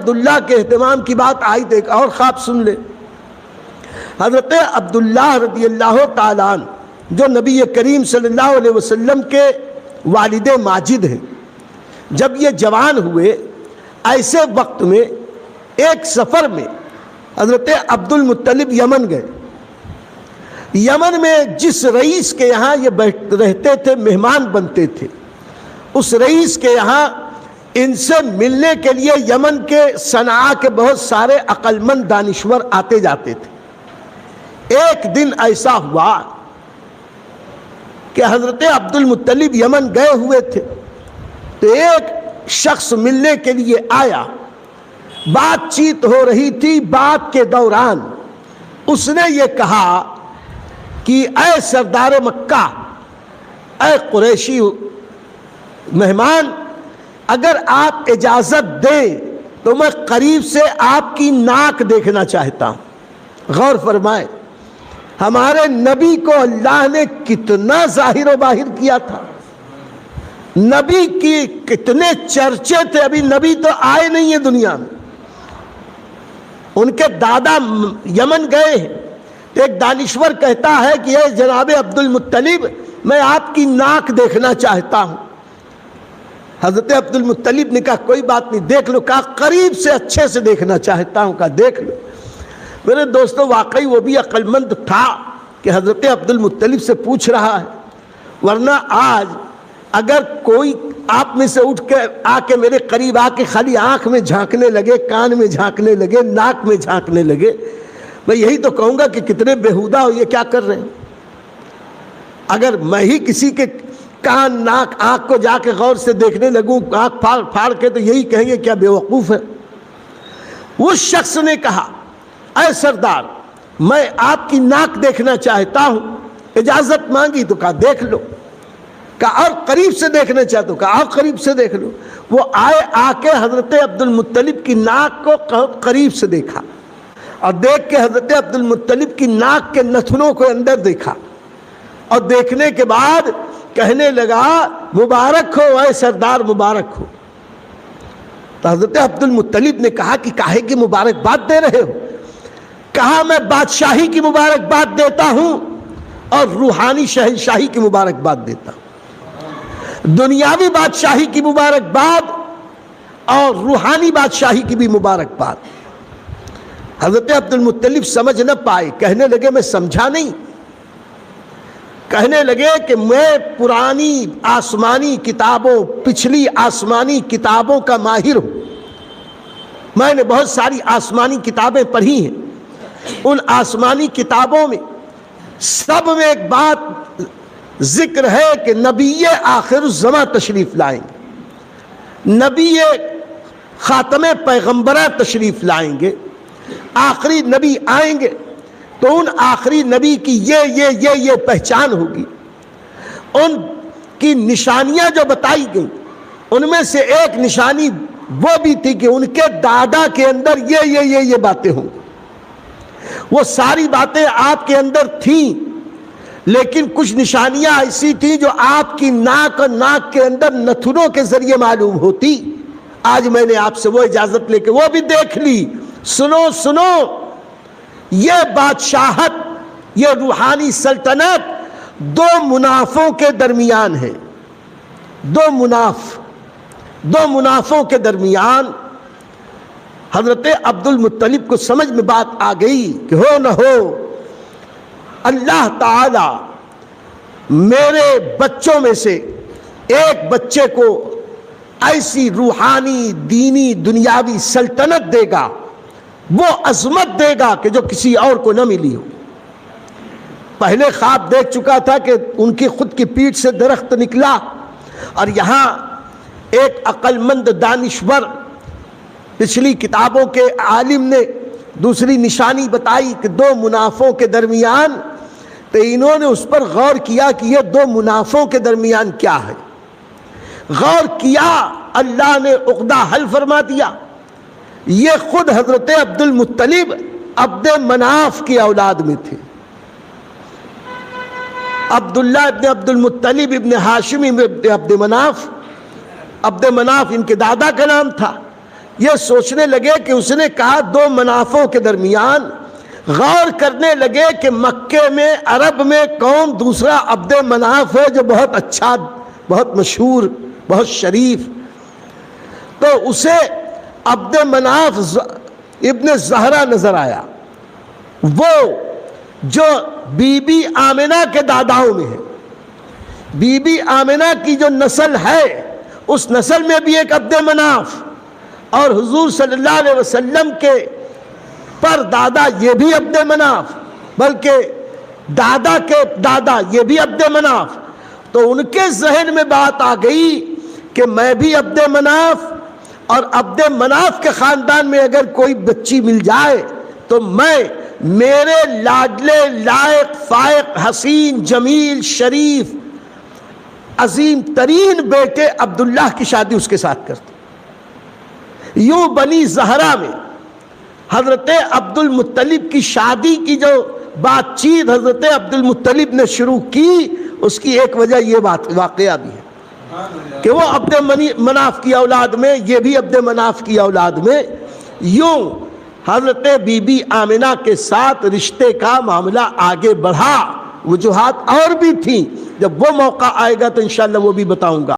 عبداللہ کے اہتمام کی بات آئی تو ایک اور خواب سن لے۔ حضرت عبداللہ رضی اللہ تعالیٰ عنہ جو نبی کریم صلی اللہ علیہ وسلم کے والد ماجد ہیں، جب یہ جوان ہوئے ایسے وقت میں ایک سفر میں حضرت عبد المطلب یمن گئے۔ یمن میں جس رئیس کے یہاں یہ رہتے تھے، مہمان بنتے تھے، اس رئیس کے یہاں ان سے ملنے کے لیے یمن کے صنعاء کے بہت سارے عقل مند دانشور آتے جاتے تھے۔ ایک دن ایسا ہوا کہ حضرت عبد المطلب یمن گئے ہوئے تھے تو ایک شخص ملنے کے لیے آیا، بات چیت ہو رہی تھی۔ بات کے دوران اس نے یہ کہا کہ اے سردار مکہ، اے قریشی مہمان، اگر آپ اجازت دیں تو میں قریب سے آپ کی ناک دیکھنا چاہتا ہوں۔ غور فرمائے، ہمارے نبی کو اللہ نے کتنا ظاہر و باہر کیا تھا، نبی کی کتنے چرچے تھے۔ ابھی نبی تو آئے نہیں ہیں دنیا میں، ان کے دادا یمن گئے ہیں۔ تو ایک دانشور کہتا ہے کہ اے جناب عبد المطلب، میں آپ کی ناک دیکھنا چاہتا ہوں۔ حضرت عبد المطلب نے کہا کوئی بات نہیں، دیکھ لو۔ کہا قریب سے اچھے سے دیکھنا چاہتا ہوں۔ کہا دیکھ لو۔ میرے دوستو، واقعی وہ بھی عقل مند تھا کہ حضرت عبد المطلب سے پوچھ رہا ہے، ورنہ آج اگر کوئی آپ میں سے اٹھ کے آ کے میرے قریب آ کے خالی آنکھ میں جھانکنے لگے، کان میں جھانکنے لگے، ناک میں جھانکنے لگے، میں یہی تو کہوں گا کہ کتنے بےہودہ ہو، یہ کیا کر رہے ہیں۔ اگر میں ہی کسی کے کان، ناک، آنکھ کو جا کے غور سے دیکھنے لگوں، آنکھ پھاڑ پھاڑ کے، تو یہی کہیں گے کیا بے وقوف ہے۔ اس شخص نے کہا اے سردار، میں آپ کی ناک دیکھنا چاہتا ہوں۔ اجازت مانگی تو کہا دیکھ لو۔ کہا اور قریب سے دیکھنا چاہتا ہوں۔ کہا اور قریب سے دیکھ لو۔ وہ آئے، آ کے حضرت عبد المطلب کی ناک کو قریب سے دیکھا، اور دیکھ کے حضرت عبد المطلب کی ناک کے نتنوں کو اندر دیکھا، اور دیکھنے کے بعد کہنے لگا مبارک ہو اے سردار، مبارک ہو۔ تو حضرت عبد المطلب نے کہا کہ کاہے کی مبارکباد دے رہے ہو؟ کہا میں بادشاہی کی مبارکباد دیتا ہوں اور روحانی شہنشاہی کی مبارکباد دیتا ہوں، دنیاوی بادشاہی کی مبارکباد اور روحانی بادشاہی کی بھی مبارکباد۔ حضرت عبد المطلب سمجھ نہ پائے، کہنے لگے میں سمجھا نہیں۔ کہنے لگے کہ میں پرانی آسمانی کتابوں، پچھلی آسمانی کتابوں کا ماہر ہوں، میں نے بہت ساری آسمانی کتابیں پڑھی ہیں۔ ان آسمانی کتابوں میں سب میں ایک بات ذکر ہے کہ نبی آخر الزماں تشریف لائیں گے، نبی خاتم پیغمبرہ تشریف لائیں گے، آخری نبی آئیں گے، تو ان آخری نبی کی یہ پہچان ہوگی۔ ان کی نشانیاں جو بتائی گئیں، ان میں سے ایک نشانی وہ بھی تھی کہ ان کے دادا کے اندر یہ باتیں ہوں۔ وہ ساری باتیں آپ کے اندر تھیں، لیکن کچھ نشانیاں ایسی تھیں جو آپ کی ناک اور ناک کے اندر نتھنوں کے ذریعے معلوم ہوتی۔ آج میں نے آپ سے وہ اجازت لے کے وہ بھی دیکھ لی۔ سنو، یہ بادشاہت، یہ روحانی سلطنت دو منافوں کے درمیان ہے۔ دو منافوں کے درمیان۔ حضرت عبد المطلب کو سمجھ میں بات آ گئی کہ ہو نہ ہو اللہ تعالی میرے بچوں میں سے ایک بچے کو ایسی روحانی، دینی، دنیاوی سلطنت دے گا، وہ عظمت دے گا کہ جو کسی اور کو نہ ملی ہو۔ پہلے خواب دیکھ چکا تھا کہ ان کی خود کی پیٹھ سے درخت نکلا، اور یہاں ایک عقل مند دانشور، پچھلی کتابوں کے عالم نے دوسری نشانی بتائی کہ دو منافوں کے درمیان، تو انہوں نے اس پر غور کیا کہ یہ دو منافوں کے درمیان کیا ہے۔ غور کیا، اللہ نے عقدہ حل فرما دیا۔ یہ خود حضرت عبد المطلب عبد مناف کی اولاد میں تھے۔ عبداللہ ابن عبد المطلب ابن ہاشم ابن عبد مناف ان کے دادا کا نام تھا۔ یہ سوچنے لگے کہ اس نے کہا دو منافوں کے درمیان، غور کرنے لگے کہ مکے میں عرب میں کون دوسرا عبد مناف ہے جو بہت اچھا، بہت مشہور، بہت شریف. تو اسے عبد مناف ابن زہرہ نظر آیا، وہ جو بی بی آمنہ کے داداؤں میں ہے. بی بی آمنہ کی جو نسل ہے اس نسل میں بھی ایک عبد مناف، اور حضور صلی اللہ علیہ وسلم کے پر دادا یہ بھی عبد مناف، بلکہ دادا کے دادا یہ بھی عبد مناف. تو ان کے ذہن میں بات آ گئی کہ میں بھی عبد مناف، اور عبد مناف کے خاندان میں اگر کوئی بچی مل جائے تو میں میرے لاڈلے لائق فائق حسین جمیل شریف عظیم ترین بیٹے عبداللہ کی شادی اس کے ساتھ کرتا. یوں بنی زہرہ میں حضرت عبد المطلب کی شادی کی جو بات چیت حضرت عبد المطلب نے شروع کی، اس کی ایک وجہ یہ بات واقعہ بھی ہے کہ وہ عبد مناف کی اولاد میں، یہ بھی عبد مناف کی اولاد میں. یوں حضرت بی بی آمنہ کے ساتھ رشتے کا معاملہ آگے بڑھا. وجوہات اور بھی تھیں، جب وہ موقع آئے گا تو انشاءاللہ وہ بھی بتاؤں گا.